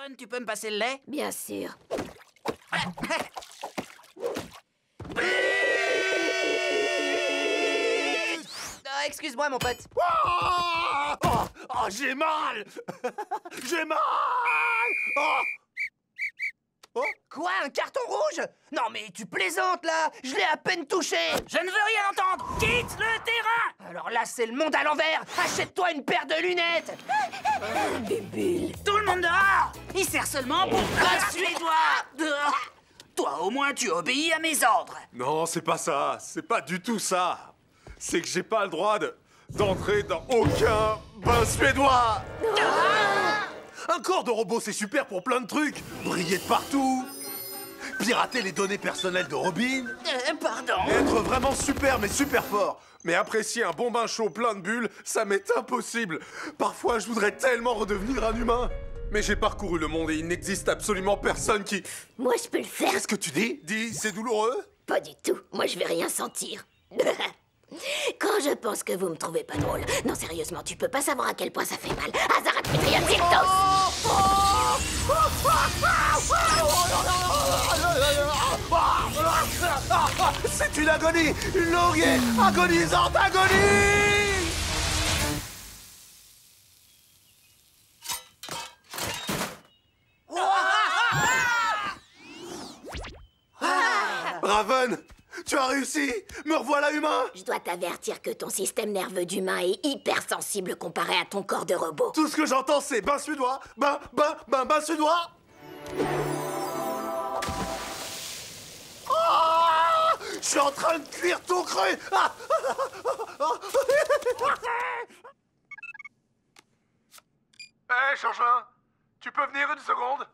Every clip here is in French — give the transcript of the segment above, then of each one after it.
Ravon, tu peux me passer le lait? Bien sûr. Excuse-moi, mon pote. Oh, j'ai mal. J'ai mal. Quoi, un carton rouge? Non, mais tu plaisantes, là. Je l'ai à peine touché. Je ne veux rien entendre. Quitte le terrain. Alors là, c'est le monde à l'envers. Achète-toi une paire de lunettes. Bébule. Tout le monde dehors. Il sert seulement pour un Suédois. Dehors. Toi, au moins, tu obéis à mes ordres. Non, c'est pas ça. C'est pas du tout ça. C'est que j'ai pas le droit d'entrer dans aucun bain suédois. Un corps de robot, c'est super pour plein de trucs. Briller de partout. Pirater les données personnelles de Robin. Pardon. Être vraiment super, mais super fort. Mais apprécier un bon bain chaud plein de bulles, ça m'est impossible. Parfois, je voudrais tellement redevenir un humain. Mais j'ai parcouru le monde et il n'existe absolument personne qui... Moi, je peux le faire. Qu'est-ce que tu dis? Dis, c'est douloureux? Pas du tout. Moi, je vais rien sentir. Quand je pense que vous me trouvez pas drôle. Non, sérieusement, tu peux pas savoir à quel point ça fait mal. Azarat Mitriam Zirtos. C'est une agonie! Une longue et agonisante agonie! Raven! Tu as réussi! Me revoilà humain! Je dois t'avertir que ton système nerveux d'humain est hypersensible comparé à ton corps de robot. Tout ce que j'entends, c'est bain suédois! Bain suédois! Ah! Je suis en train de cuire tout cru! Ah! Hé, Changelin! Tu peux venir une seconde?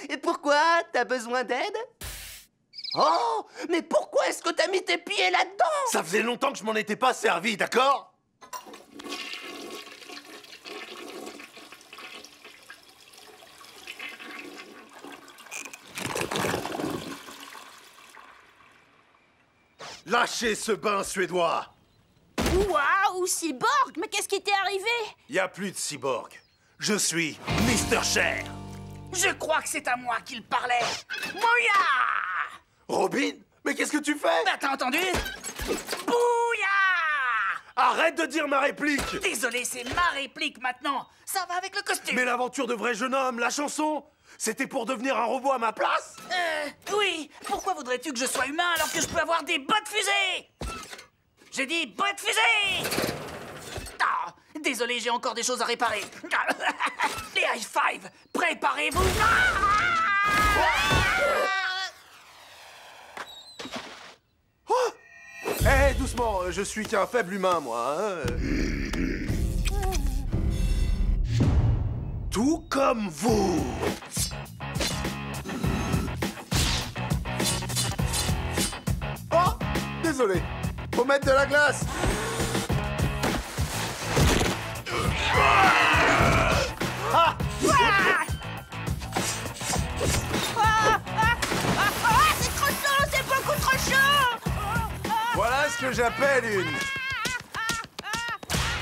Et pourquoi? T'as besoin d'aide? Oh! Mais pourquoi est-ce que t'as mis tes pieds là-dedans? Ça faisait longtemps que je m'en étais pas servi, d'accord? Lâchez ce bain suédois! Waouh, Cyborg, mais qu'est-ce qui t'est arrivé? Y a plus de cyborg. Je suis Mr. Cher. Je crois que c'est à moi qu'il parlait. Bouya! Robin? Mais qu'est-ce que tu fais? Bah, t'as entendu? Bouya! Arrête de dire ma réplique! Désolé, c'est ma réplique maintenant. Ça va avec le costume. Mais l'aventure de vrai jeune homme, la chanson, c'était pour devenir un robot à ma place? Oui. Pourquoi voudrais-tu que je sois humain alors que je peux avoir des bottes fusées? J'ai dit bottes fusées! Ah, désolé, j'ai encore des choses à réparer. Les high five, préparez-vous. Hé, doucement, je suis qu'un faible humain, moi. Hein. Tout comme vous. Oh, désolé. Faut mettre de la glace. Ah! C'est trop chaud, c'est beaucoup trop chaud! Voilà ce que j'appelle une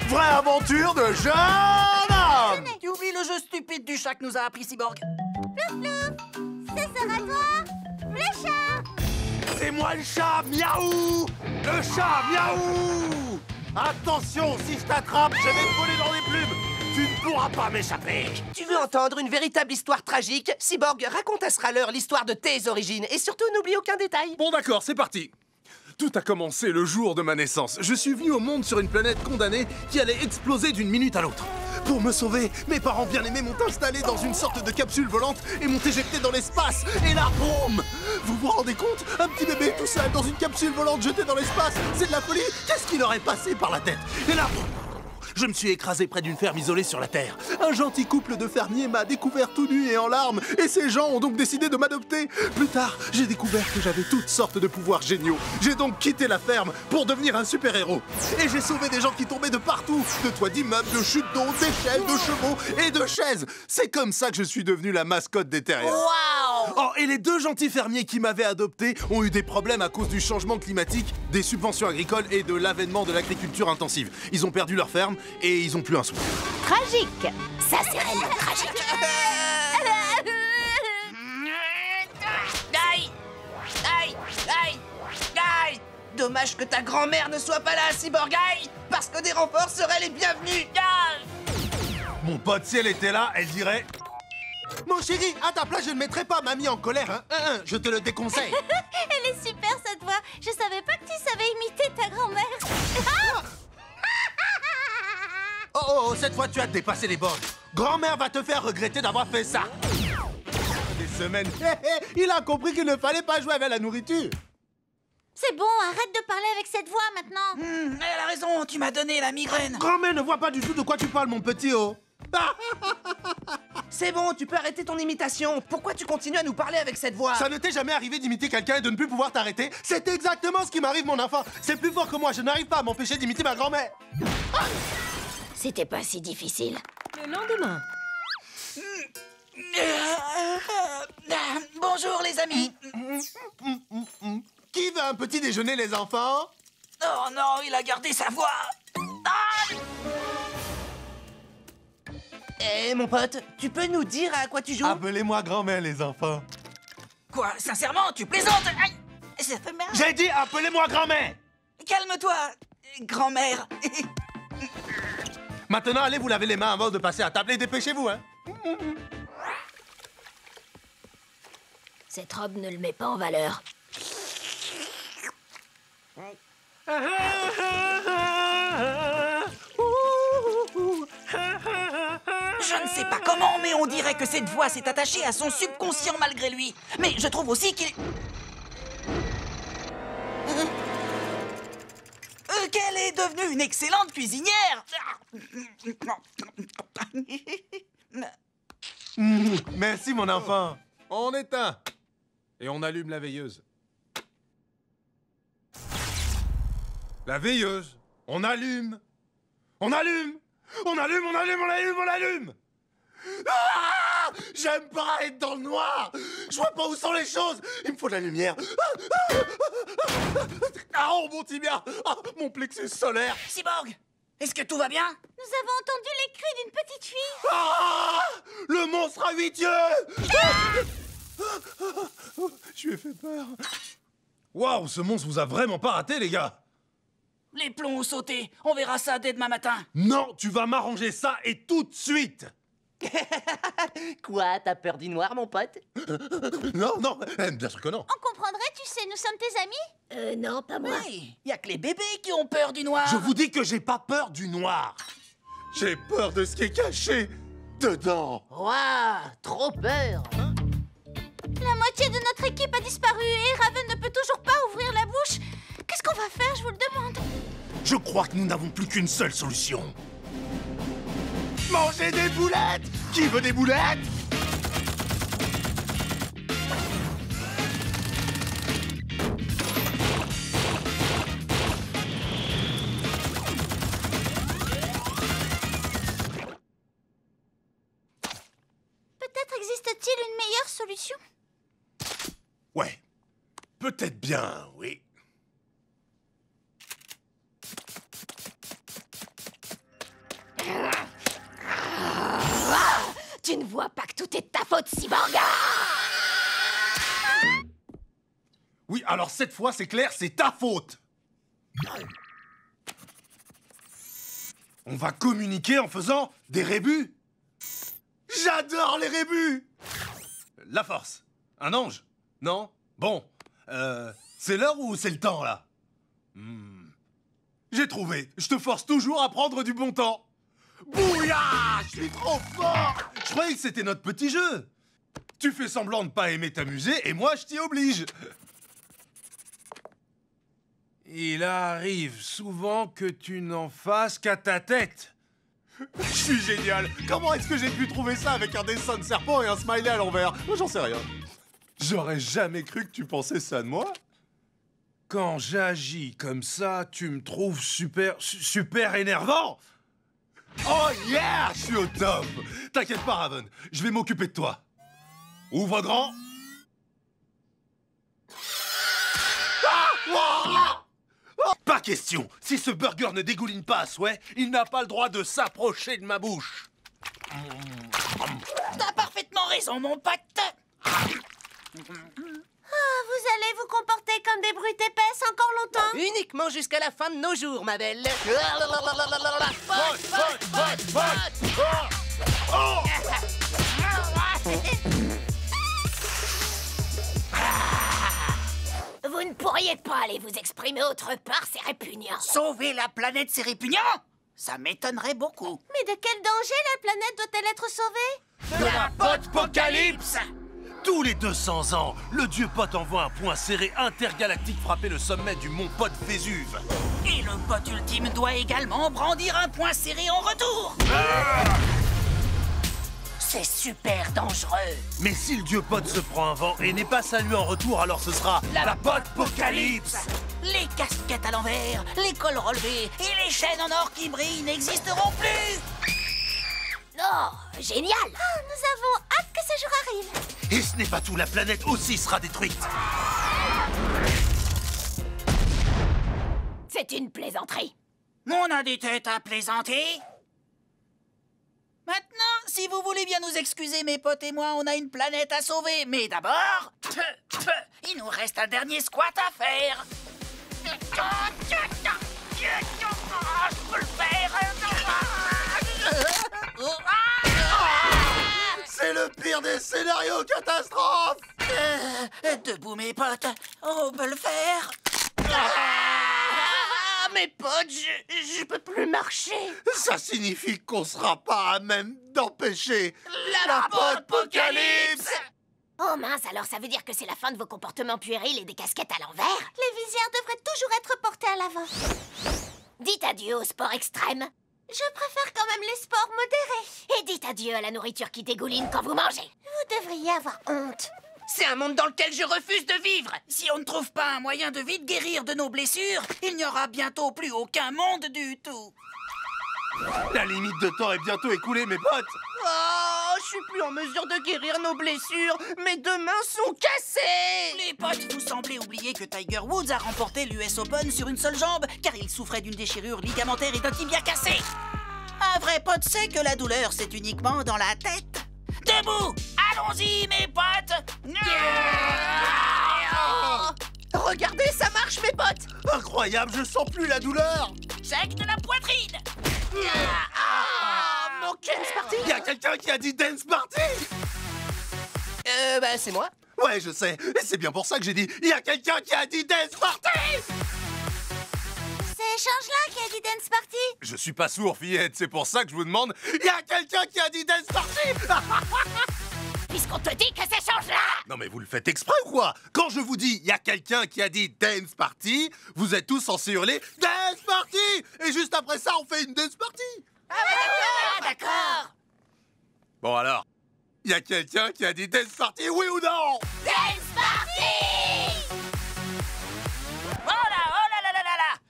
vraie aventure de jeune homme. Tu oublies le jeu stupide du chat que nous a appris Cyborg. Ce sera toi, le chat! C'est moi le chat, miaou. Le chat, miaou. Attention, si je t'attrape, je vais te voler dans les plumes. Tu ne pourras pas m'échapper. Tu veux entendre une véritable histoire tragique? Cyborg, raconte à Strahler l'histoire de tes origines et surtout n'oublie aucun détail. Bon d'accord, c'est parti. Tout a commencé le jour de ma naissance. Je suis venu au monde sur une planète condamnée qui allait exploser d'une minute à l'autre. Pour me sauver, mes parents bien-aimés m'ont installé dans une sorte de capsule volante et m'ont éjecté dans l'espace. Et là, boum! Vous vous rendez compte? Un petit bébé tout seul dans une capsule volante jeté dans l'espace, c'est de la folie? Qu'est-ce qui leur est passé par la tête? Et là, boum! Je me suis écrasé près d'une ferme isolée sur la Terre. Un gentil couple de fermiers m'a découvert tout nu et en larmes, et ces gens ont donc décidé de m'adopter. Plus tard, j'ai découvert que j'avais toutes sortes de pouvoirs géniaux. J'ai donc quitté la ferme pour devenir un super-héros. Et j'ai sauvé des gens qui tombaient de partout, de toits d'immeubles, de chutes d'eau, d'échelles, de chevaux et de chaises. C'est comme ça que je suis devenu la mascotte des terriens. Waouh! Oh, et les deux gentils fermiers qui m'avaient adopté ont eu des problèmes à cause du changement climatique, des subventions agricoles et de l'avènement de l'agriculture intensive. Ils ont perdu leur ferme et ils ont plus un sou. Tragique. Ça, c'est réellement tragique. Dommage que ta grand-mère ne soit pas là, Cyborguy, parce que des renforts seraient les bienvenus. Mon pote, si elle était là, elle dirait... Mon chéri, à ta place, je ne mettrais pas mamie en colère, hein. Je te le déconseille. Elle est super cette voix. Je savais pas que tu savais imiter ta grand-mère. Oh, cette fois, tu as dépassé les bornes. Grand-mère va te faire regretter d'avoir fait ça. Des semaines. Il a compris qu'il ne fallait pas jouer avec la nourriture. C'est bon, arrête de parler avec cette voix maintenant. Elle a raison, tu m'as donné la migraine. Grand-mère ne voit pas du tout de quoi tu parles, mon petit oh. C'est bon, tu peux arrêter ton imitation. Pourquoi tu continues à nous parler avec cette voix? Ça ne t'est jamais arrivé d'imiter quelqu'un et de ne plus pouvoir t'arrêter? C'est exactement ce qui m'arrive, mon enfant. C'est plus fort que moi, je n'arrive pas à m'empêcher d'imiter ma grand-mère. C'était pas si difficile. Le lendemain. Bonjour les amis. Qui veut un petit déjeuner, les enfants? Oh non, il a gardé sa voix. Ah! Eh, mon pote, tu peux nous dire à quoi tu joues? Appelez-moi grand-mère, les enfants. Quoi, sincèrement, tu plaisantes? Aïe, ça fait mal. J'ai dit appelez-moi grand-mère. Calme-toi, grand-mère. Maintenant, allez vous laver les mains avant de passer à table et dépêchez-vous, hein. Cette robe ne le met pas en valeur. Je ne sais pas comment, mais on dirait que cette voix s'est attachée à son subconscient malgré lui. Mais je trouve aussi qu'il... qu'elle est devenue une excellente cuisinière. Merci, mon enfant. On éteint. Et on allume la veilleuse. La veilleuse. On allume. On allume. On allume, on allume, on allume, on allume. Ah! J'aime pas être dans le noir. Je vois pas où sont les choses. Il me faut de la lumière. Ah, oh, mon tibia. Ah, mon plexus solaire. Cyborg, est-ce que tout va bien? Nous avons entendu les cris d'une petite fille. Ah! Le monstre à 8 yeux. Je lui ai fait peur. Waouh, ce monstre vous a vraiment pas raté, les gars. Les plombs ont sauté. On verra ça dès demain matin. Non, tu vas m'arranger ça et tout de suite. Quoi, t'as peur du noir, mon pote? Non, non, bien sûr que non. On comprendrait, tu sais, nous sommes tes amis. Non, pas moi. Oui, y a que les bébés qui ont peur du noir. Je vous dis que j'ai pas peur du noir. J'ai peur de ce qui est caché dedans. Waouh, trop peur. La moitié de notre équipe a disparu et Raven ne peut toujours pas ouvrir la bouche. Qu'est-ce qu'on va faire, je vous le demande? Je crois que nous n'avons plus qu'une seule solution. Manger des boulettes! Qui veut des boulettes? Peut-être existe-t-il une meilleure solution? Ouais, peut-être bien, oui. Tu ne vois pas que tout est de ta faute, Cyborg. Oui, alors cette fois, c'est clair, c'est ta faute. On va communiquer en faisant des rébus. J'adore les rébus. La force. Un ange? Non? Bon. C'est l'heure ou c'est le temps, là? J'ai trouvé. Je te force toujours à prendre du bon temps. Bouya! Je suis trop fort! Je croyais que c'était notre petit jeu. Tu fais semblant de pas aimer t'amuser et moi, je t'y oblige. Il arrive souvent que tu n'en fasses qu'à ta tête. Je suis génial. Comment est-ce que j'ai pu trouver ça avec un dessin de serpent et un smiley à l'envers? Moi, j'en sais rien. J'aurais jamais cru que tu pensais ça de moi. Quand j'agis comme ça, tu me trouves super énervant. Oh yeah! Je suis au top! T'inquiète pas, Raven, je vais m'occuper de toi. Ouvre grand. Pas question! Si ce burger ne dégouline pas à souhait, il n'a pas le droit de s'approcher de ma bouche. T'as parfaitement raison, mon pote. vous allez vous comporter comme des brutes épaisses encore longtemps? Uniquement jusqu'à la fin de nos jours, ma belle. Vous ne pourriez pas aller vous exprimer autre part, c'est répugnant. Sauver la planète, c'est répugnant? Ça m'étonnerait beaucoup. Mais de quel danger la planète doit-elle être sauvée? De la pote-pocalypse! Tous les 200 ans, le dieu Pot envoie un poing serré intergalactique frapper le sommet du mont Pot Vésuve. Et le pote ultime doit également brandir un poing serré en retour. C'est super dangereux. Mais si le dieu Pot se prend un vent et n'est pas salué en retour, alors ce sera la pote-pocalypse. Les casquettes à l'envers, les cols relevés et les chaînes en or qui brillent n'existeront plus. Oh, génial! Oh, nous avons hâte que ce jour arrive. Et ce n'est pas tout, la planète aussi sera détruite. C'est une plaisanterie. On a des têtes à plaisanter. Maintenant, si vous voulez bien nous excuser, mes potes et moi, on a une planète à sauver. Mais d'abord, il nous reste un dernier squat à faire. Je peux le faire. C'est le pire des scénarios catastrophes! Debout, mes potes, on peut le faire. Ah, mes potes, je peux plus marcher. Ça signifie qu'on sera pas à même d'empêcher La pote-pocalypse! Oh mince, alors ça veut dire que c'est la fin de vos comportements puérils et des casquettes à l'envers? Les visières devraient toujours être portées à l'avant. Dites adieu au sport extrême. Je préfère quand même les sports modérés. Et dites adieu à la nourriture qui dégouline quand vous mangez. Vous devriez avoir honte. C'est un monde dans lequel je refuse de vivre. Si on ne trouve pas un moyen de vite guérir de nos blessures, il n'y aura bientôt plus aucun monde du tout. La limite de temps est bientôt écoulée, mes potes! Oh, je suis plus en mesure de guérir nos blessures. Mes deux mains sont cassées. Les potes, vous semblez oublier que Tiger Woods a remporté l'US Open sur une seule jambe, car il souffrait d'une déchirure ligamentaire et d'un tibia cassé. Un vrai pote sait que la douleur, c'est uniquement dans la tête. Debout! Allons-y, mes potes! Regardez, ça marche, mes potes. Incroyable, je sens plus la douleur! Check de la poitrine! Mon cœur. Parti. Y a quelqu'un qui a dit dance party! Bah, c'est moi. Ouais, je sais, et c'est bien pour ça que j'ai dit y a quelqu'un qui a dit dance party! C'est Change-là qui a dit dance party. Je suis pas sourd, fillette, c'est pour ça que je vous demande y a quelqu'un qui a dit dance party! Puisqu'on te dit que c'est Change-là. Non mais vous le faites exprès ou quoi? Quand je vous dis y a quelqu'un qui a dit dance party, vous êtes tous censés hurler dance party! Et juste après ça, on fait une dance party! Ah, d'accord. Bon alors, y a quelqu'un qui a dit dance party, oui ou non? Dance party. Oh là!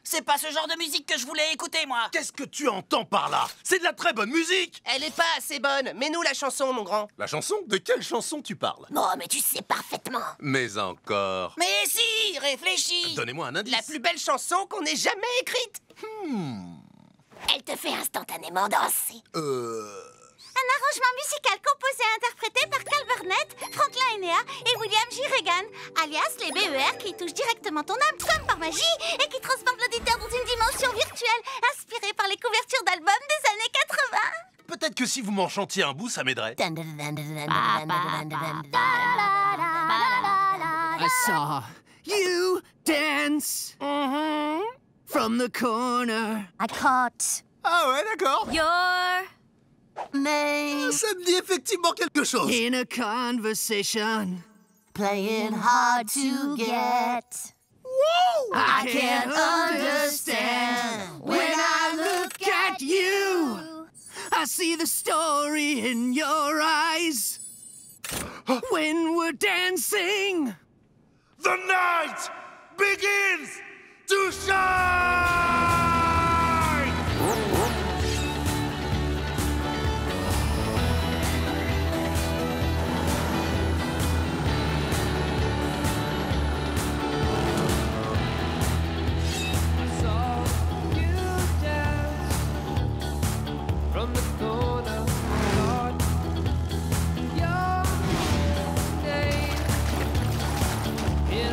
C'est pas ce genre de musique que je voulais écouter, moi! Qu'est-ce que tu entends par là? C'est de la très bonne musique. Elle est pas assez bonne. Mets-nous la chanson, mon grand. La chanson? De quelle chanson tu parles? Bon, mais tu sais parfaitement. Mais encore... Mais si! Réfléchis! Donnez-moi un indice. La plus belle chanson qu'on ait jamais écrite. Elle te fait instantanément danser. Un arrangement musical composé et interprété par Carl Burnett, Franklin Enea et William J. Regan, alias les BER qui touchent directement ton âme comme par magie et qui transportent l'auditeur dans une dimension virtuelle inspirée par les couvertures d'albums des années 80. Peut-être que si vous m'en chantiez un bout, ça m'aiderait. I saw you dance from the corner. I caught Ah ouais, d'accord. your name Ça me dit effectivement quelque chose. In a conversation, playing hard to get. I can't understand. When I look at you, I see the story in your eyes. When we're dancing, The night begins to shine! In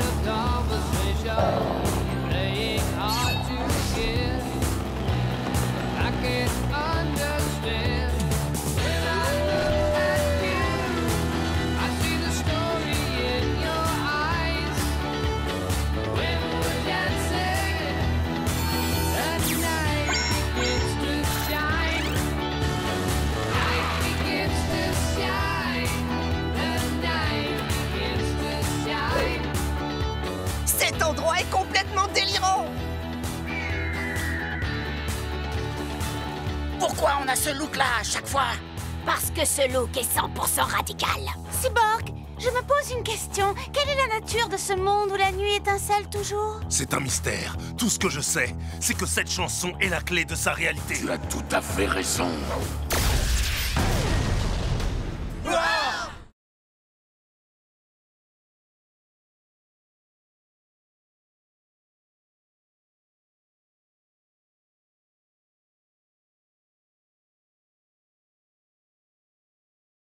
endroit est complètement délirant. Pourquoi on a ce look-là à chaque fois? Parce que ce look est 100% radical. Cyborg, je me pose une question. Quelle est la nature de ce monde où la nuit étincelle toujours? C'est un mystère. Tout ce que je sais, c'est que cette chanson est la clé de sa réalité. Tu as tout à fait raison.